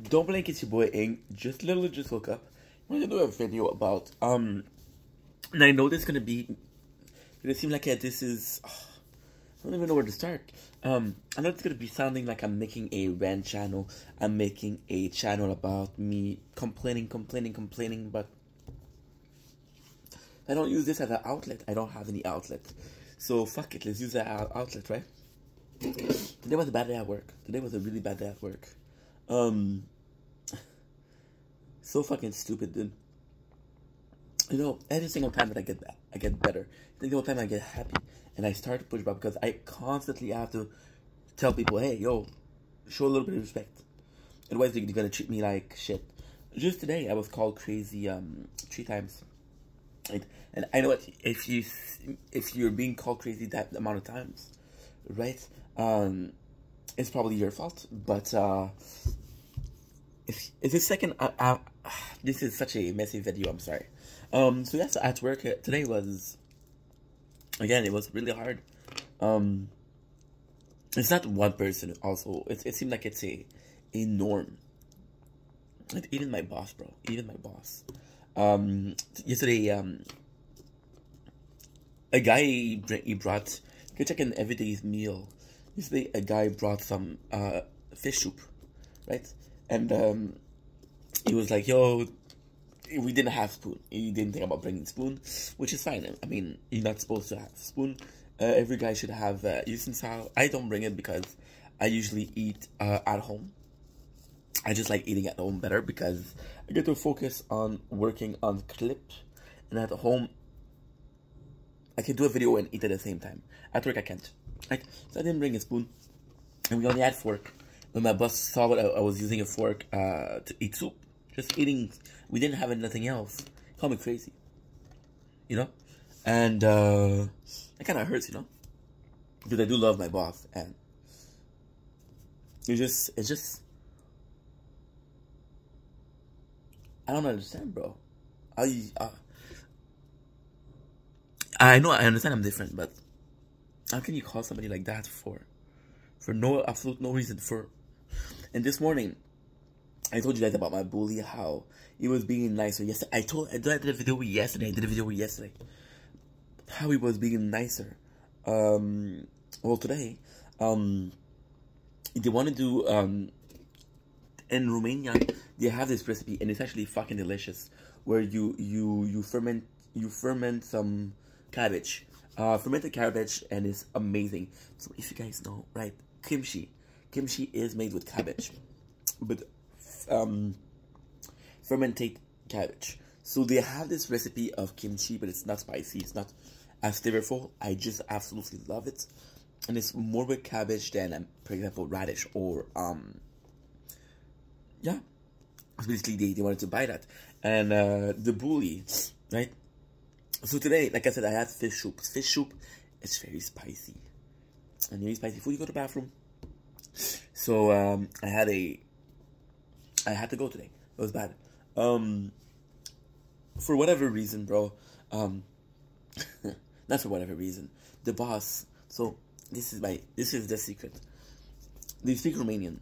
Don't blink, it's your boy Ing. Just literally just woke up. I'm gonna do a video about and I know this is gonna seem like this is I don't even know where to start. I know it's gonna be sounding like I'm making a rant channel. I'm making a channel about me complaining, but I don't use this as an outlet. I don't have any outlet. So fuck it, let's use that outlet, right? Today was a bad day at work. Today was a really bad day at work. So fucking stupid, dude. You know, every single time that I get better. Every single time I get happy and I start to push back because I constantly have to tell people, hey, yo, show a little bit of respect. Otherwise, they're gonna treat me like shit. Just today, I was called crazy 3 times. Right? And I know what if you're being called crazy that amount of times, right? It's probably your fault. But if this second, this is such a messy video. I'm sorry. So yes, at work today was, again, it was really hard. It's not one person. Also, it seemed like it's a norm. Like, even my boss, bro. Even my boss. Yesterday, a guy he brought. Go check an everyday's meal. Yesterday, a guy brought some fish soup, right? And he was like, "Yo, we didn't have spoon." He didn't think about bringing spoon, which is fine. I mean, you're not supposed to have spoon. Every guy should have utensil. I don't bring it because I usually eat at home. I just like eating at home better because I get to focus on working on clip, and at home I can do a video and eat at the same time. At work I can't. Like, so I didn't bring a spoon, and we only had fork. When my boss saw what I was using a fork to eat soup, just eating, we didn't have nothing else. He called me crazy, you know, and it kind of hurts, you know, because I do love my boss, and it's just. I don't understand, bro. I know, I understand I'm different, but how can you call somebody like that for no absolute no reason for? And this morning, I told you guys about my bully, how he was being nicer. Yesterday, I did a video yesterday. How he was being nicer. Well, today, they want to do in Romania, they have this recipe, and it's actually fucking delicious. Where you ferment some cabbage, fermented cabbage, and it's amazing. So if you guys know, right, kimchi is made with cabbage, but fermented cabbage. So they have this recipe of kimchi, but it's not spicy. It's not as flavorful. I just absolutely love it, and it's more with cabbage than, for example, radish or yeah. So basically, they wanted to buy that. And the bully, right? So today, like I said, I had fish soup. Fish soup is very spicy. And you eat spicy food, you go to the bathroom. So I had to go today. It was bad. For whatever reason, bro. Not for whatever reason. The boss. So this is the secret. They speak Romanian,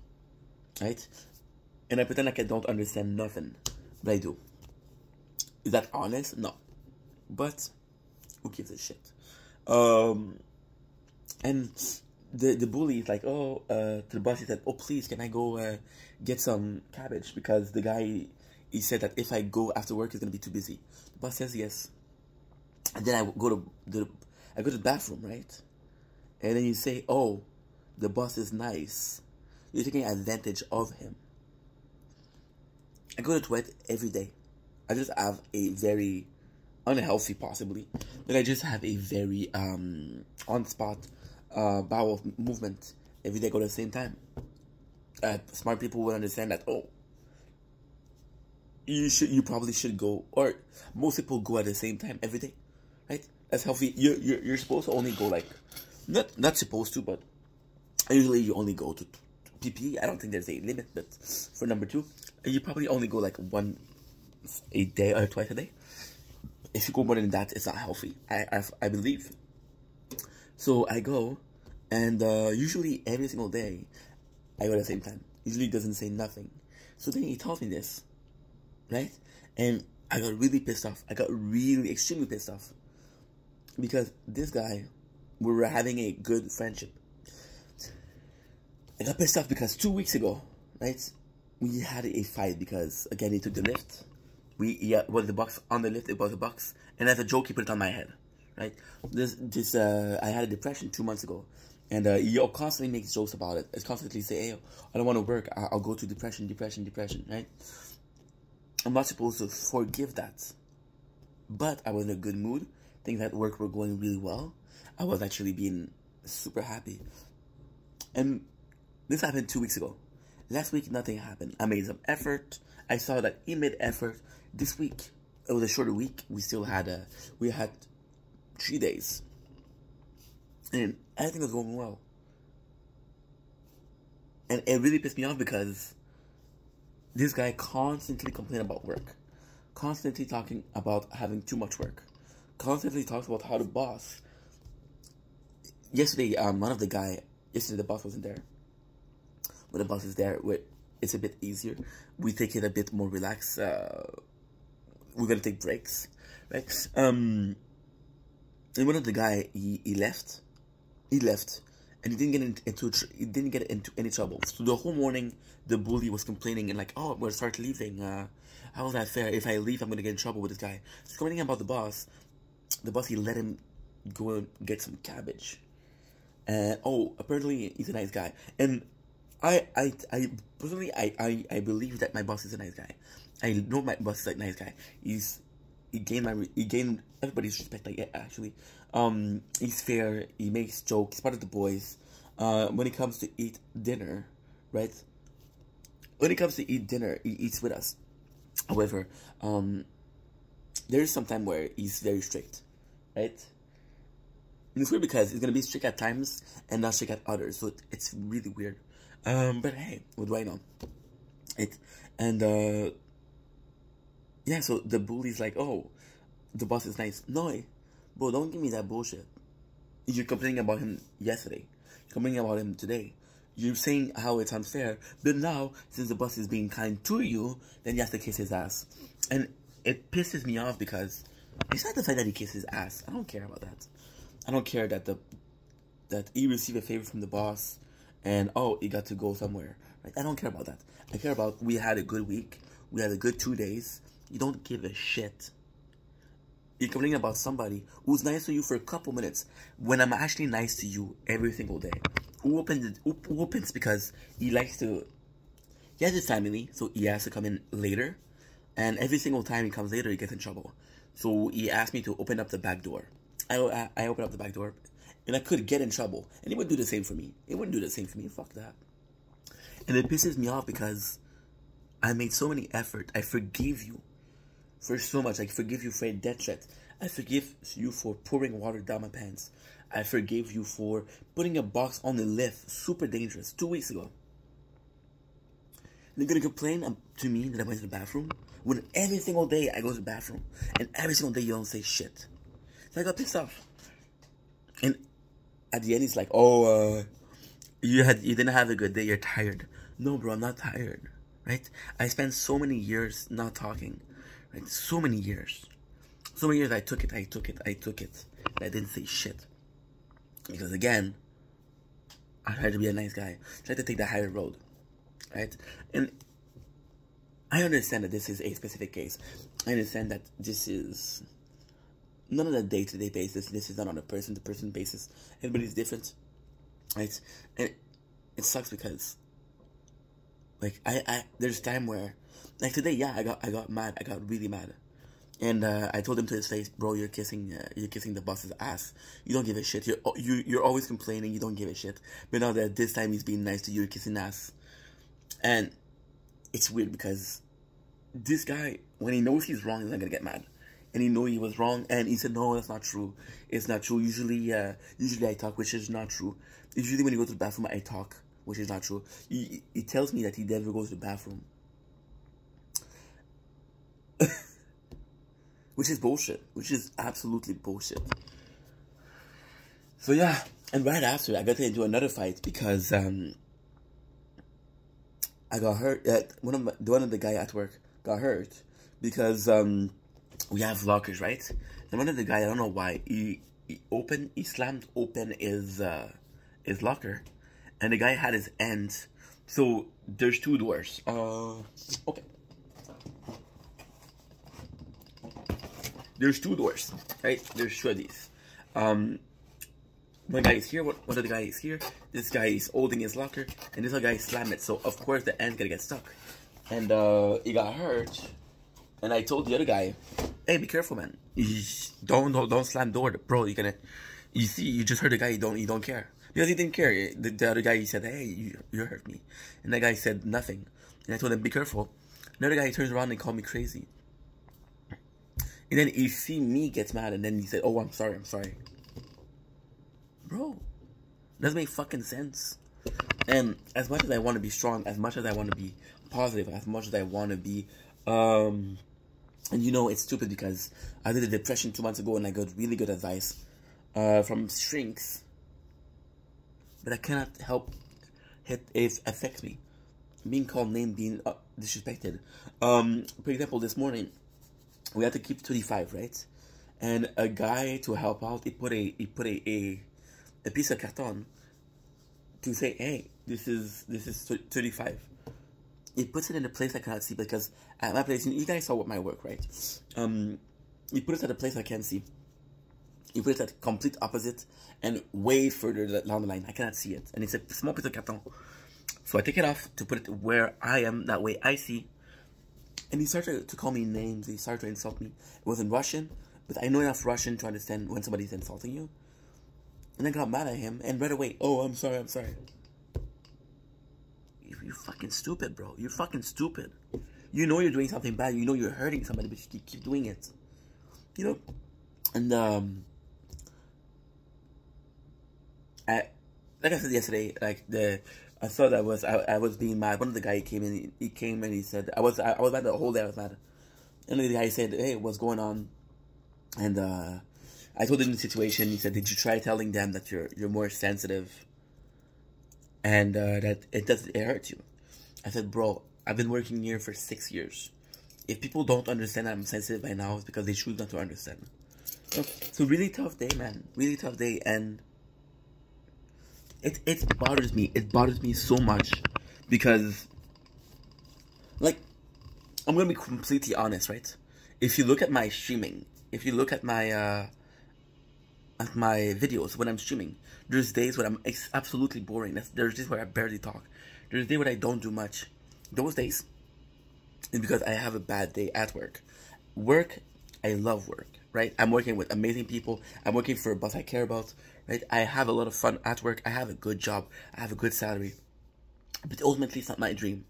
right? And I pretend like I don't understand nothing, but I do. Is that honest? No. But who gives a shit? And the bully is like, oh, to the boss, he said, oh, please, can I go get some cabbage? Because the guy, he said that if I go after work, it's gonna be too busy. The boss says yes. And then I go to the bathroom, right? And then you say, oh, the boss is nice. You're taking advantage of him. I go to the toilet every day. I just have a very unhealthy, possibly, but I just have a very on-spot bowel movement every day. I go at the same time. Smart people will understand that. Oh, you probably should go, or most people go at the same time every day, right? That's healthy. You're supposed to only go like not supposed to, but usually you only go to PP. I don't think there's a limit, but for number 2, you probably only go like once a day or twice a day. If you go more than that, it's not healthy. I believe. So I go, and usually every single day, I go at the same time. Usually it doesn't say nothing. So then he tells me this, right? And I got really pissed off. I got really extremely pissed off because this guy, we were having a good friendship. I got pissed off because 2 weeks ago, right, we had a fight because, again, he took the lift. He was the box on the lift, it was a box, and as a joke, he put it on my head, right? I had a depression 2 months ago, and he constantly makes jokes about it. It's constantly say, hey, I don't want to work, I'll go to depression, right? I'm not supposed to forgive that. But I was in a good mood, things at work were going really well. I was actually being super happy. And this happened 2 weeks ago. Last week, nothing happened. I made some effort. I saw that he made effort. This week, it was a shorter week. We had 3 days. And everything was going well. And it really pissed me off because this guy constantly complained about work. Constantly talking about having too much work. Constantly talks about how the boss. Yesterday, the boss wasn't there. When the boss is there, it's a bit easier. We take it a bit more relaxed. We're gonna take breaks, right? And one of the guy, he left, and he didn't get into any trouble. So the whole morning, the bully was complaining and like, oh, we'll start leaving. How is that fair? If I leave, I'm gonna get in trouble with this guy. He's complaining about the boss. The boss, he let him go and get some cabbage. And apparently he's a nice guy. And I personally believe that my boss is a nice guy. I know my boss is a nice guy. He gained everybody's respect. Like, actually, he's fair. He makes jokes. He's part of the boys. When it comes to eat dinner, right? When it comes to eat dinner, he eats with us. However, there is some time where he's very strict, right? And it's weird because he's gonna be strict at times and not strict at others. So it's really weird. But hey, what do I know? Yeah, so the bully's like, oh, the boss is nice. No, bro, don't give me that bullshit. You're complaining about him yesterday. You're complaining about him today. You're saying how it's unfair. But now, since the boss is being kind to you, then you have to kiss his ass. And it pisses me off because it's not the fact that he kisses his ass. I don't care about that. I don't care that that he received a favor from the boss and he got to go somewhere. Right? I don't care about that. I care about we had a good week. We had a good 2 days. You don't give a shit. You're complaining about somebody who's nice to you for a couple minutes when I'm actually nice to you every single day. Who opens because he likes to. He has his family, so he has to come in later. And every single time he comes later, he gets in trouble. So he asked me to open up the back door. I opened up the back door, and I could get in trouble. And he would do the same for me. He wouldn't do the same for me. Fuck that. And it pisses me off because I made so many effort. I forgave you for so much. I forgive you for a death threat. I forgive you for pouring water down my pants. I forgave you for putting a box on the lift. Super dangerous. 2 weeks ago. They're gonna complain to me that I went to the bathroom when every single day I go to the bathroom and every single day you don't say shit. So I got pissed off. And at the end he's like, you didn't have a good day, you're tired. No, bro, I'm not tired. Right? I spent so many years not talking. Right? So many years. So many years I took it. And I didn't say shit. Because again, I tried to be a nice guy. I tried to take the higher road. Right? And I understand that this is a specific case. I understand that this is not on a day-to-day basis. This is not on a person-to-person basis. Everybody's different. Right? And it sucks because like there's time where like today, yeah, I got mad. I got really mad. And I told him to his face, bro, you're kissing the boss's ass. You don't give a shit. You're always complaining. You don't give a shit. But now that this time he's being nice to you, you're kissing ass. And it's weird because this guy, when he knows he's wrong, he's not gonna get mad. And he knew he was wrong, and he said, no, that's not true. It's not true. Usually I talk, which is not true. Usually when you go to the bathroom, I talk, which is not true. He tells me that he never goes to the bathroom. Which is bullshit. Which is absolutely bullshit. So yeah, and right after, I got into another fight because, I got hurt. One of the guy at work got hurt because we have lockers, right? And one of the guy, I don't know why, he slammed open his locker, and the guy had his hands. So there's two doors. Okay. There's two doors, right? There's two of these. One guy is here, one other guy is here. This guy is holding his locker, and this other guy slammed it. So of course the end's gonna get stuck, and he got hurt. And I told the other guy, "Hey, be careful, man. Don't slam door, bro. You're gonna, you see, you just heard the guy. You don't care because he didn't care. The other guy, he said, "Hey, you hurt me," and that guy said nothing. And I told him, "Be careful." Another guy turns around and called me crazy. And then he see me gets mad, and then he said, "Oh, I'm sorry." Bro, doesn't make fucking sense. And as much as I want to be strong, as much as I want to be positive, as much as I want to be, and you know, it's stupid because I did a depression 2 months ago and I got really good advice from shrinks, but I cannot help it affects me. Being called name, being disrespected. For example, this morning we had to keep 35, right? And a guy, to help out, he put a piece of carton to say, "Hey, this is 35." He puts it in a place I cannot see because at my place, you guys saw what my work, right? He put it at a place I can't see. He put it at complete opposite and way further down the line. I cannot see it, and it's a small piece of carton. So I take it off to put it where I am. That way I see. And he started to call me names. He started to insult me. It was in Russian, but I know enough Russian to understand when somebody's insulting you. And I got mad at him, and right away, "Oh, I'm sorry." You're fucking stupid, bro. You're fucking stupid. You know you're doing something bad. You know you're hurting somebody, but you keep doing it. You know? And, like I said yesterday, I thought I was being mad. One of the guys came in, and he said, I was mad the whole day, I was mad. And the guy said, "Hey, what's going on?" And, I told him the situation. He said, "Did you try telling them that you're more sensitive and that it hurts you?" I said, "Bro, I've been working here for 6 years. If people don't understand that I'm sensitive by now, it's because they choose not to understand." So really tough day, man. Really tough day, and it bothers me. It bothers me so much because, like, I'm gonna be completely honest, right? If you look at my streaming, if you look at my videos when I'm streaming, there's days when it's absolutely boring. There's days where I barely talk. There's days where I don't do much. Those days is because I have a bad day at work. I love work, right? I'm working with amazing people. I'm working for a boss I care about, right? I have a lot of fun at work. I have a good job. I have a good salary. But ultimately, it's not my dream.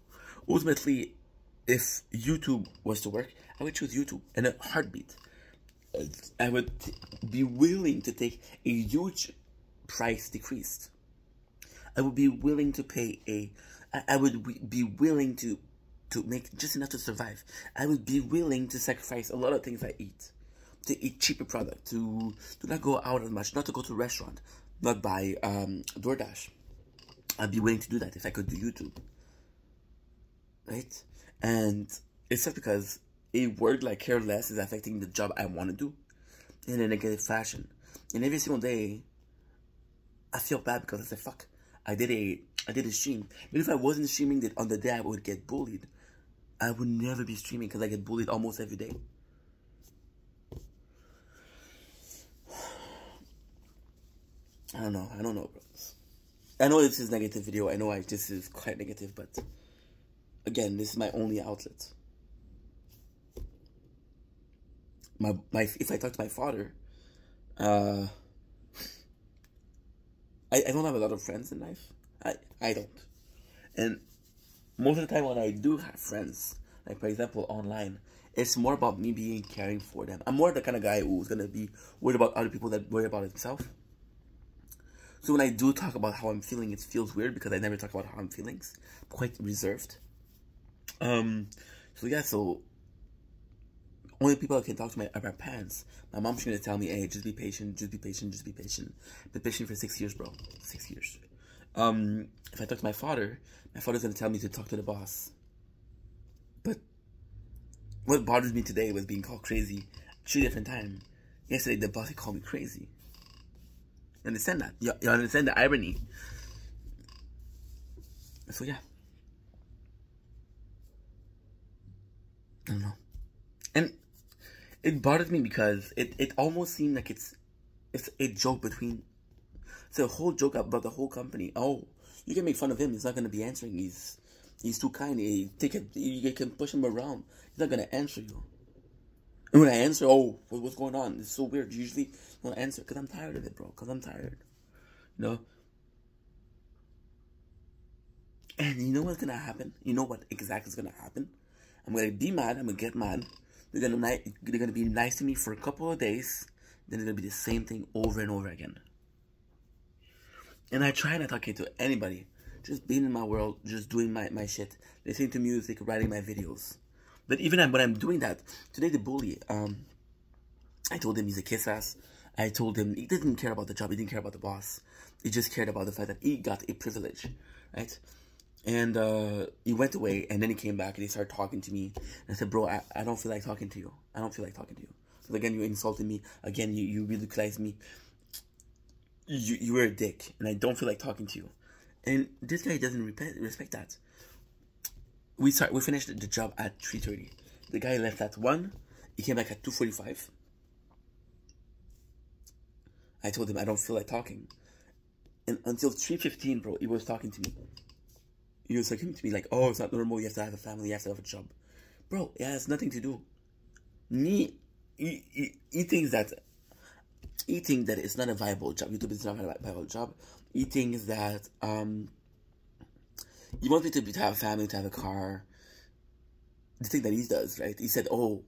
Ultimately, if YouTube was to work, I would choose YouTube in a heartbeat. I would be willing to take a huge price decreased. I would be willing to pay I would be willing to make just enough to survive. I would be willing to sacrifice a lot of things I eat, to eat cheaper product, to not go out as much, not to go to a restaurant, not buy DoorDash. I'd be willing to do that if I could do YouTube, right? And it's just because a word like care less is affecting the job I want to do in a negative fashion. And every single day, I feel bad because I say, fuck, I did a stream. But if I wasn't streaming on the day I would get bullied, I would never be streaming because I get bullied almost every day. I don't know, bro. I know this is a negative video. I know this is quite negative, but again, this is my only outlet. If I talk to my father, I don't have a lot of friends in life. I don't. And most of the time when I do have friends, like for example online, it's more about me being caring for them. I'm more the kind of guy who's gonna be worried about other people than worry about himself. So when I do talk about how I'm feeling, it feels weird because I never talk about how I'm feeling. Quite reserved. So only people I can talk to are my parents. My mom's gonna tell me, "Hey, just be patient, just be patient, just be patient." Been patient for 6 years, bro. 6 years. If I talk to my father's gonna tell me to talk to the boss. But what bothers me today was being called crazy 3 different times. Yesterday, the boss called me crazy. You understand that? You understand the irony? So yeah. I don't know. And it bothers me because it almost seemed like it's a joke between... It's a whole joke about the whole company. Oh, you can make fun of him. He's not going to be answering. He's too kind. You can push him around. He's not going to answer you. And when I answer, oh, what's going on? It's so weird. Usually I don't answer because I'm tired of it, bro. Because I'm tired. You know? And you know what's going to happen? You know what exactly is going to happen? I'm going to be mad. I'm going to get mad. They're going to be nice to me for a couple of days. Then it's going to be the same thing over and over again. And I try not talking to anybody. Just being in my world, just doing my shit. Listening to music, writing my videos. But even when I'm doing that, today the bully, I told him he's a kiss ass. I told him he didn't care about the job, he didn't care about the boss. He just cared about the fact that he got a privilege, right? And he went away, and then he came back, and he started talking to me. And I said, bro, I don't feel like talking to you. I don't feel like talking to you. So again, you insulted me. Again, you ridiculized me. You were a dick, and I don't feel like talking to you. And this guy doesn't respect that. We finished the job at 3:30. The guy left at 1. He came back at 2:45. I told him I don't feel like talking. And until 3:15, bro, he was talking to me. He was talking to me like, oh, it's not normal, you have to have a family, you have to have a job. Bro, it has nothing to do. He thinks that it's not a viable job. YouTube is not a viable job. He thinks that he wants me to have a family, to have a car. The thing that he does, right? He said, oh,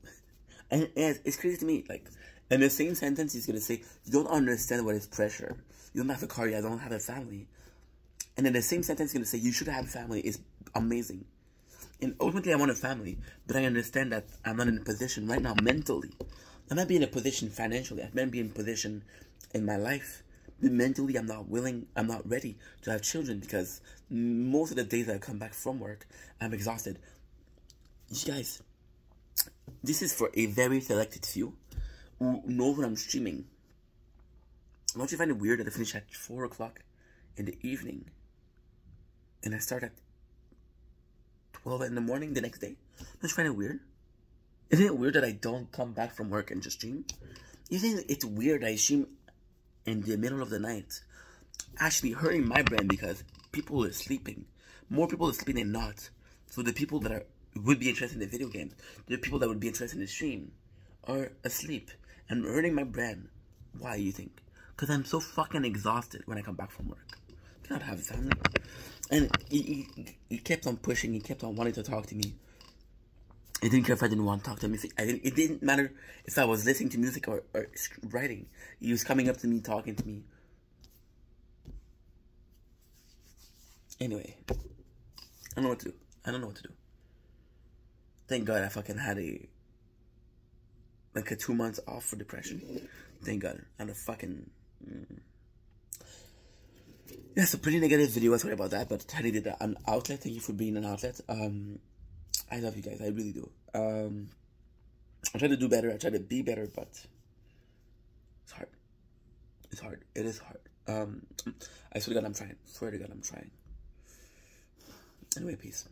and it's crazy to me. Like, in the same sentence, he's gonna say, you don't understand what is pressure. You don't have a car, you don't have a family. And in the same sentence, he's gonna say, you should have a family. It's amazing. And ultimately, I want a family, but I understand that I'm not in a position right now mentally. I might be in a position financially. I might be in a position in my life. But mentally, I'm not ready to have children because most of the days that I come back from work, I'm exhausted. You guys, this is for a very selected few who know when I'm streaming. Don't you find it weird that I finish at 4 o'clock in the evening and I start at 12 in the morning the next day? Don't you find it weird? Isn't it weird that I don't come back from work and just stream? Isn't it weird that I stream in the middle of the night? Actually hurting my brain because people are sleeping. More people are sleeping than not. So the people that would be interested in the video games, the people that would be interested in the stream, are asleep and hurting my brain. Why, you think? Because I'm so fucking exhausted when I come back from work. I cannot have a family. And he kept on pushing. He kept on wanting to talk to me. He didn't care if I didn't want to talk to him. It didn't matter if I was listening to music or writing. He was coming up to me, talking to me. Anyway, I don't know what to do. I don't know what to do. Thank God I fucking had a 2 months off for depression. Thank God. And a fucking... Yeah, it's a pretty negative video. Sorry about that, but I did an outlet. Thank you for being an outlet. I love you guys. I really do. I try to do better. I try to be better, but it's hard. It's hard. It is hard. I swear to God, I'm trying. Swear to God, I'm trying. Anyway, peace.